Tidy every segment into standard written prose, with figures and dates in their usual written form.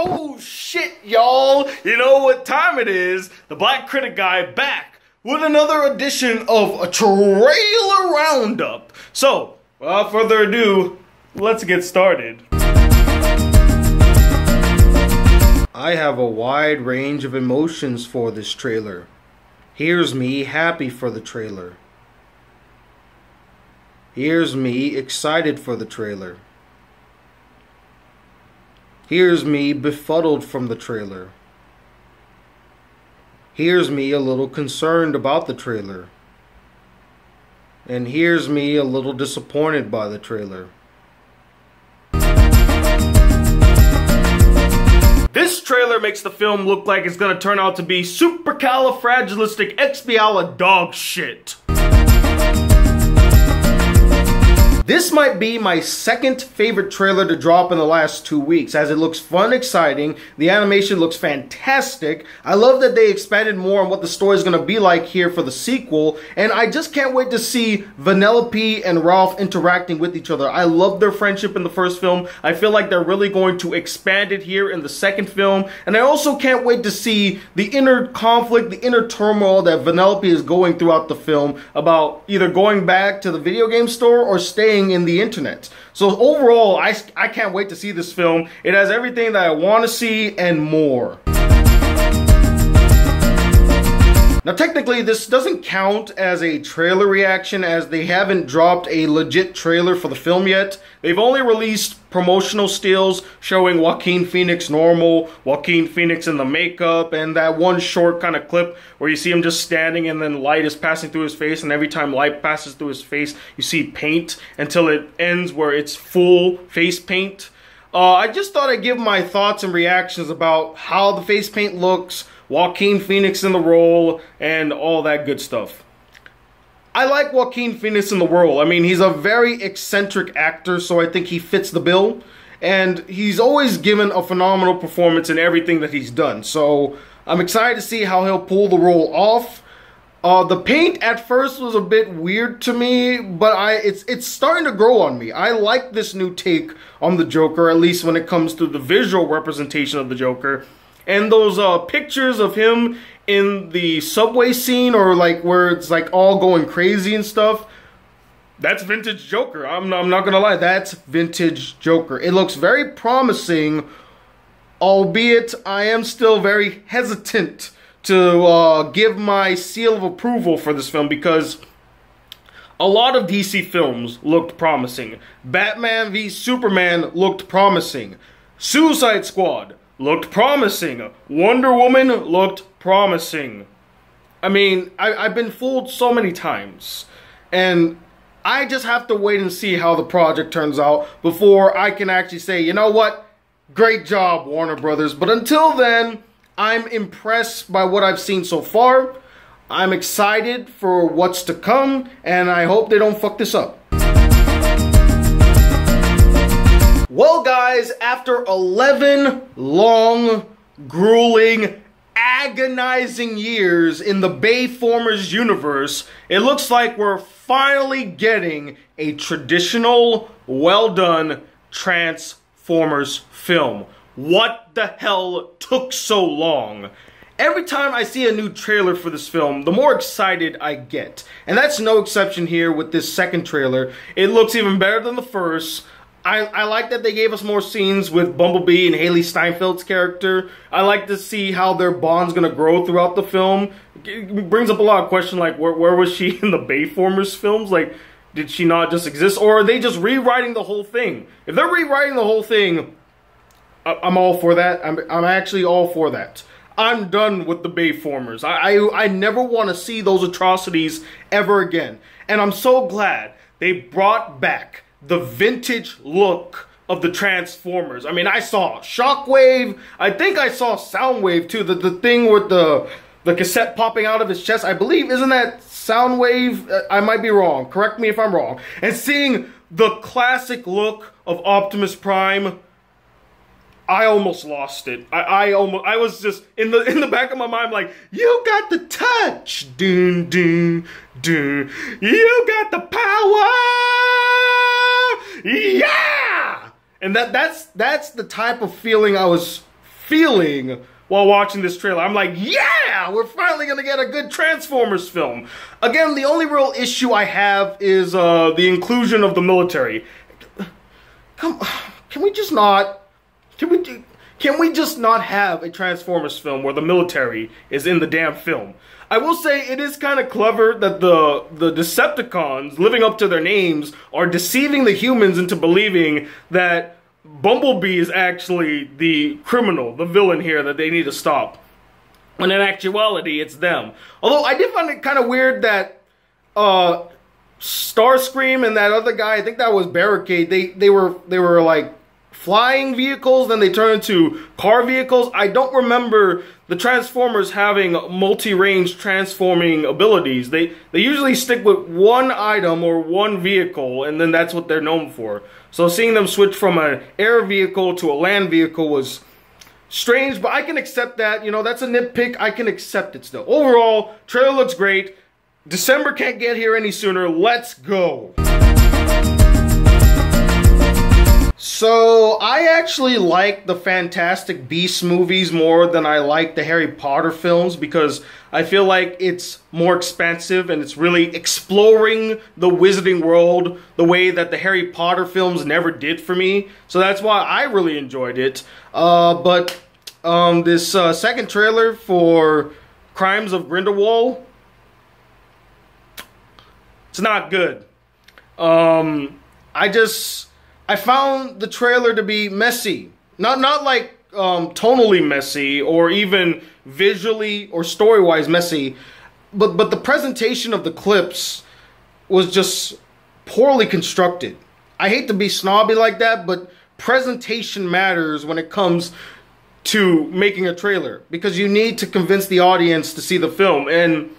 Oh shit, y'all! You know what time it is? The Black Critic Guy back with another edition of a trailer roundup. So, without further ado, let's get started. I have a wide range of emotions for this trailer. Here's me happy for the trailer. Here's me excited for the trailer. Here's me befuddled from the trailer. Here's me a little concerned about the trailer. And here's me a little disappointed by the trailer. This trailer makes the film look like it's gonna turn out to be supercalifragilisticexpialidocious dog shit. This might be my second favorite trailer to drop in the last 2 weeks, as it looks fun, exciting, the animation looks fantastic, I love that they expanded more on what the story is going to be like here for the sequel, and I just can't wait to see Vanellope and Ralph interacting with each other. I love their friendship in the first film, I feel like they're really going to expand it here in the second film, and I also can't wait to see the inner conflict, the inner turmoil that Vanellope is going throughout the film about either going back to the video game store or staying in the internet. So overall, I can't wait to see this film. It has everything that I want to see and more. Now technically this doesn't count as a trailer reaction, as they haven't dropped a legit trailer for the film yet. They've only released promotional stills showing Joaquin Phoenix normal, Joaquin Phoenix in the makeup, and that one short kind of clip where you see him just standing and then light is passing through his face, and every time light passes through his face you see paint until it ends where it's full face paint. I just thought I'd give my thoughts and reactions about how the face paint looks, Joaquin Phoenix in the role, and all that good stuff. I like Joaquin Phoenix in the role. I mean, he's a very eccentric actor, so I think he fits the bill. And he's always given a phenomenal performance in everything that he's done. So I'm excited to see how he'll pull the role off. The paint at first was a bit weird to me, but it's starting to grow on me. I like this new take on the Joker, at least when it comes to the visual representation of the Joker. And those pictures of him in the subway scene, or like where it's like all going crazy and stuff, that's vintage Joker. I'm not gonna lie, that's vintage Joker. It looks very promising, albeit I am still very hesitant to give my seal of approval for this film, because a lot of DC films looked promising. Batman v Superman looked promising. Suicide Squad looked promising. Wonder Woman looked promising. I mean, I've been fooled so many times, and I just have to wait and see how the project turns out before I can actually say, you know what, great job, Warner Brothers. But until then, I'm impressed by what I've seen so far. I'm excited for what's to come, and I hope they don't fuck this up. Well guys, after 11 long, grueling, agonizing years in the Bayformers universe, it looks like we're finally getting a traditional, well-done Transformers film. What the hell took so long? Every time I see a new trailer for this film, the more excited I get. And that's no exception here with this second trailer. It looks even better than the first. I like that they gave us more scenes with Bumblebee and Haley Steinfeld's character. I like to see how their bond's gonna grow throughout the film. It brings up a lot of questions like, where was she in the Bayformers films? Like, did she not just exist? Or are they just rewriting the whole thing? If they're rewriting the whole thing, I'm all for that. I'm actually all for that. I'm done with the Bayformers. I never want to see those atrocities ever again. And I'm so glad they brought back the vintage look of the Transformers. I mean, I saw Shockwave. I think I saw Soundwave too. The thing with the cassette popping out of his chest. I believe, isn't that Soundwave? I might be wrong. Correct me if I'm wrong. And seeing the classic look of Optimus Prime, I almost lost it. I was just in the back of my mind like, you got the touch, dun dun dun. You got the power, yeah. And that's the type of feeling I was feeling while watching this trailer. I'm like, yeah, we're finally gonna get a good Transformers film. Again, the only real issue I have is the inclusion of the military. Can we just not have a Transformers film where the military is in the damn film? I will say it is kind of clever that the Decepticons, living up to their names, are deceiving the humans into believing that Bumblebee is actually the criminal, the villain here that they need to stop. When in actuality, it's them. Although I did find it kind of weird that Starscream and that other guy, I think that was Barricade, they were like flying vehicles, then they turned into car vehicles. I don't remember the Transformers having multi-range transforming abilities. They usually stick with one item or one vehicle, and then that's what they're known for. So seeing them switch from an air vehicle to a land vehicle was strange, but I can accept that. You know, that's a nitpick. I can accept it still. Overall, trailer looks great. December can't get here any sooner. Let's go. So, I actually like the Fantastic Beasts movies more than I like the Harry Potter films because I feel like it's more expansive and it's really exploring the wizarding world the way that the Harry Potter films never did for me. So that's why I really enjoyed it. But this second trailer for Crimes of Grindelwald, it's not good. I found the trailer to be messy. Not like tonally messy or even visually or story-wise messy, but the presentation of the clips was just poorly constructed. I hate to be snobby like that, but presentation matters when it comes to making a trailer because you need to convince the audience to see the film. And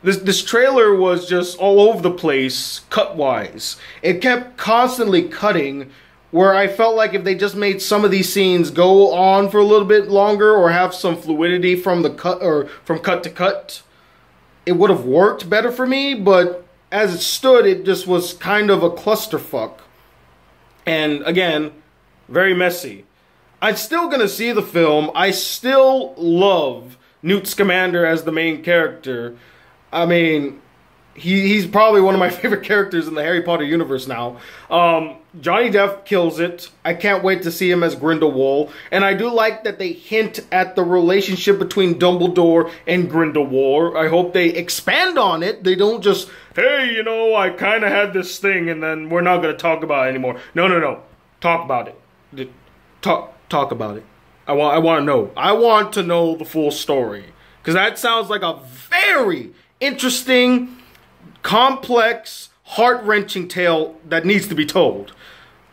this trailer was just all over the place, cut-wise. It kept constantly cutting, where I felt like if they just made some of these scenes go on for a little bit longer or have some fluidity from the cut or from cut to cut, it would have worked better for me. But as it stood, it just was kind of a clusterfuck. And again, very messy. I'm still gonna see the film. I still love Newt Scamander as the main character. I mean, he's probably one of my favorite characters in the Harry Potter universe now. Johnny Depp kills it. I can't wait to see him as Grindelwald. And I do like that they hint at the relationship between Dumbledore and Grindelwald. I hope they expand on it. They don't just, hey, you know, I kind of had this thing and then we're not going to talk about it anymore. No. Talk about it. Talk about it. I want to know. I want to know the full story. Because that sounds like a very interesting, complex, heart-wrenching tale that needs to be told.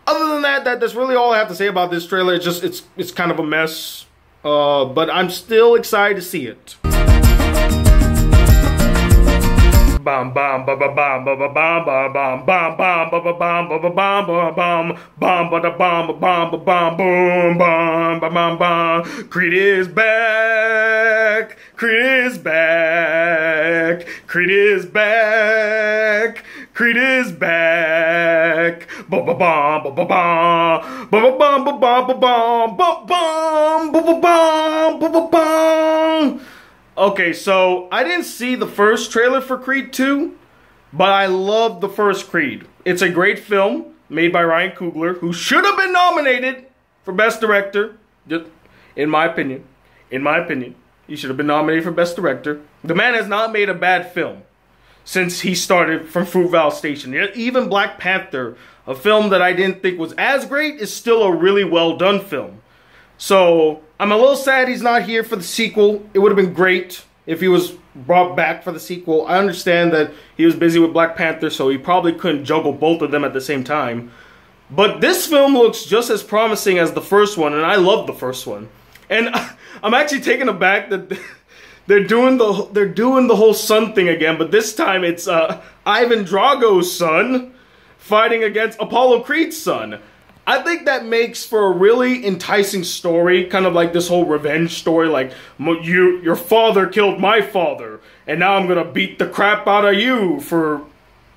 Other than that, that's really all I have to say about this trailer. It's just, it's kind of a mess. But I'm still excited to see it. Bam bam ba ba bam ba ba bam ba bam bam bam ba ba bam ba ba bam ba bam bam ba da bam ba bam ba bam boom bam ba bam bam. Creed is back. Creed is back. Creed is back. Creed is back. Ba ba bam ba ba bam ba ba bam ba bam ba bam ba bam ba ba bam ba ba bam. Okay, so I didn't see the first trailer for Creed 2, but I love the first Creed. It's a great film made by Ryan Coogler, who should have been nominated for Best Director. Just, in my opinion, he should have been nominated for Best Director. The man has not made a bad film since he started from Fruitvale Station. Even Black Panther, a film that I didn't think was as great, is still a really well done film. So I'm a little sad he's not here for the sequel. It would have been great if he was brought back for the sequel. I understand that he was busy with Black Panther, so he probably couldn't juggle both of them at the same time. But this film looks just as promising as the first one, and I love the first one. And I'm actually taken aback that they're doing the whole son thing again, but this time it's Ivan Drago's son fighting against Apollo Creed's son. I think that makes for a really enticing story, kind of like this whole revenge story, like, your father killed my father, and now I'm gonna beat the crap out of you for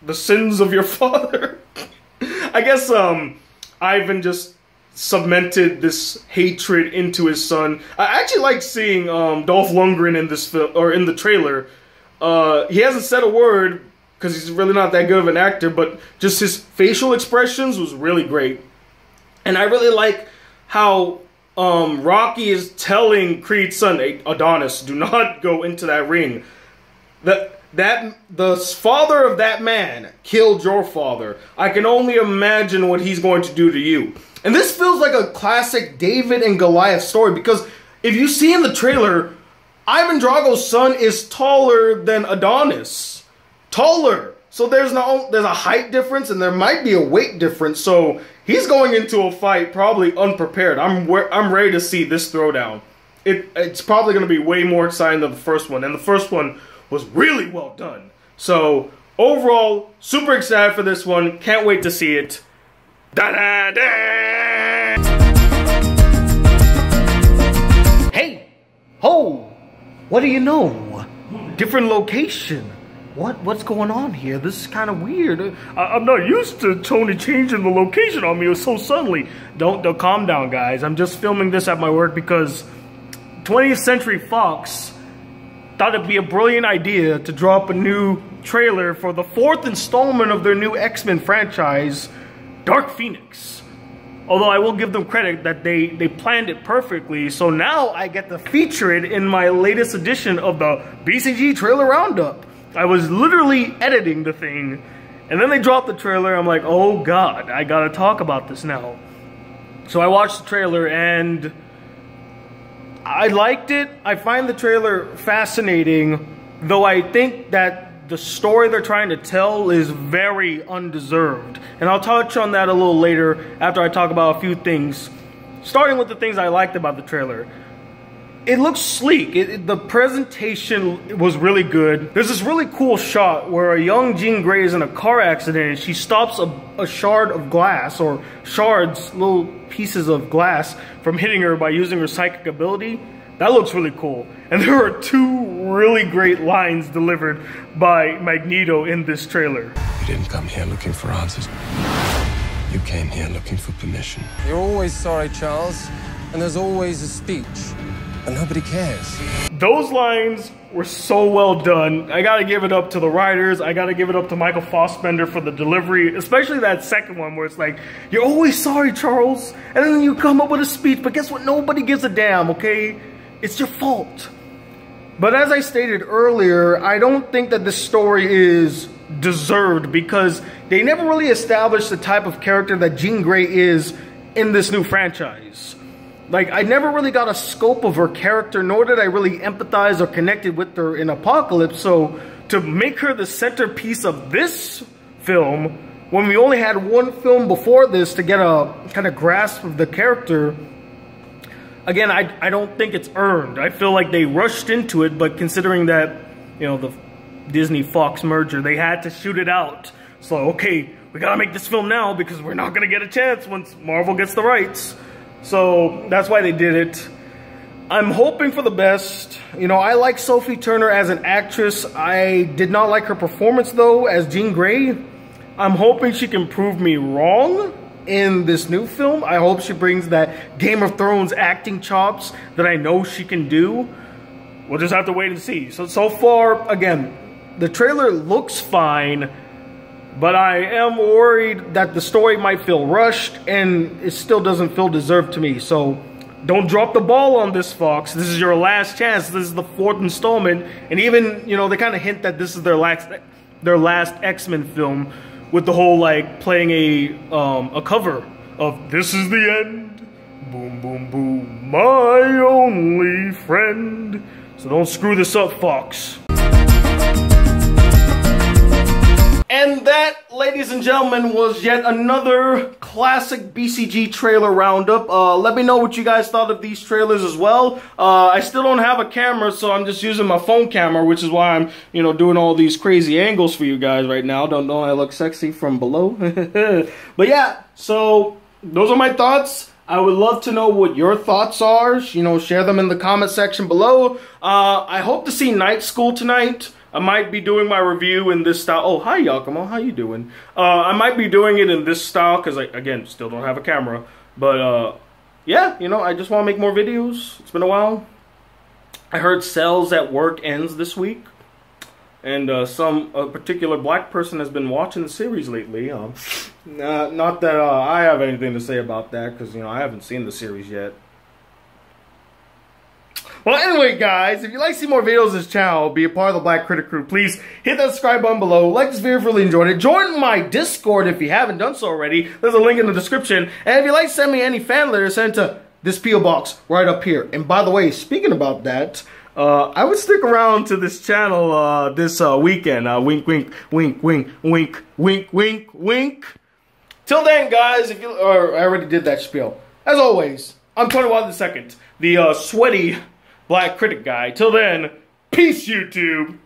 the sins of your father. I guess, Ivan just cemented this hatred into his son. I actually like seeing Dolph Lundgren in this film, or in the trailer. He hasn't said a word because he's really not that good of an actor, but just his facial expressions was really great. And I really like how Rocky is telling Creed's son, hey, Adonis, do not go into that ring. The father of that man killed your father. I can only imagine what he's going to do to you. And this feels like a classic David and Goliath story, because if you see in the trailer, Ivan Drago's son is taller than Adonis. Taller. So there's a height difference, and there might be a weight difference. So he's going into a fight probably unprepared. I'm ready to see this throwdown. It's probably going to be way more exciting than the first one, and the first one was really well done. So overall, super excited for this one. Can't wait to see it. Da da da! Hey, ho! What do you know? Different location. What's going on here? This is kind of weird. I'm not used to Tony changing the location on me so suddenly. Don't calm down, guys. I'm just filming this at my work because 20th Century Fox thought it'd be a brilliant idea to drop a new trailer for the 4th installment of their new X-Men franchise, Dark Phoenix. Although I will give them credit that they planned it perfectly, so now I get to feature it in my latest edition of the BCG Trailer Roundup. I was literally editing the thing, and then they dropped the trailer. I'm like, oh god, I gotta talk about this now. So I watched the trailer, and I liked it. I find the trailer fascinating, though I think that the story they're trying to tell is very undeserved. And I'll touch on that a little later after I talk about a few things. Starting with the things I liked about the trailer. It looks sleek. The presentation was really good. There's this really cool shot where a young Jean Grey is in a car accident and she stops a shard of glass, or shards, little pieces of glass, from hitting her by using her psychic ability. That looks really cool. And there are 2 really great lines delivered by Magneto in this trailer. You didn't come here looking for answers. You came here looking for permission. You're always sorry, Charles, and there's always a speech. And nobody cares. Those lines were so well done. I gotta give it up to the writers. I gotta give it up to Michael Fassbender for the delivery, especially that second one where it's like, you're always sorry, Charles, and then you come up with a speech, but guess what? Nobody gives a damn, okay? It's your fault. But as I stated earlier, I don't think that this story is deserved because they never really established the type of character that Jean Grey is in this new franchise. Like, I never really got a scope of her character, nor did I really empathize or connected with her in Apocalypse. So to make her the centerpiece of this film, when we only had one film before this to get a kind of grasp of the character, again, I don't think it's earned. I feel like they rushed into it, but considering that, you know, the Disney-Fox merger, they had to shoot it out. So, okay, we gotta make this film now because we're not gonna get a chance once Marvel gets the rights. So that's why they did it. I'm hoping for the best. You know, I like Sophie Turner as an actress. I did not like her performance, though, as Jean Grey. I'm hoping she can prove me wrong in this new film. I hope she brings that Game of Thrones acting chops that I know she can do. We'll just have to wait and see. So far, again, the trailer looks fine, but I am worried that the story might feel rushed and it still doesn't feel deserved to me. So don't drop the ball on this, Fox. This is your last chance. This is the 4th installment. And even, you know, they kind of hint that this is their last X-Men film, with the whole, like, playing a cover of This Is the End. Boom, boom, boom. My only friend. So don't screw this up, Fox. And that, ladies and gentlemen, was yet another classic BCG trailer roundup. Let me know what you guys thought of these trailers as well. I still don't have a camera, so I'm just using my phone camera, which is why I'm, you know, doing all these crazy angles for you guys right now. Don't know I look sexy from below. But yeah, so those are my thoughts. I would love to know what your thoughts are. You know, share them in the comment section below. I hope to see Night School tonight. I might be doing my review in this style. Oh, hi, Yakumo. How you doing? I might be doing it in this style because, again, still don't have a camera. But, yeah, you know, I just want to make more videos. It's been a while. I heard Cells at Work ends this week. And a particular black person has been watching the series lately. Not that I have anything to say about that because, you know, I haven't seen the series yet. Well, anyway, guys, if you'd like to see more videos of this channel, be a part of the Black Critic crew, please hit that subscribe button below. Like this video if you really enjoyed it. Join my Discord if you haven't done so already. There's a link in the description. And if you'd like to send me any fan letters, send it to this P.O. Box right up here. And by the way, speaking about that, I would stick around to this channel this weekend. Wink, wink, wink, wink, wink, wink, wink, wink. Till then, guys, if you... I already did that spiel. As always, I'm 21 II, the sweaty Black Critic Guy. Till then, peace, YouTube.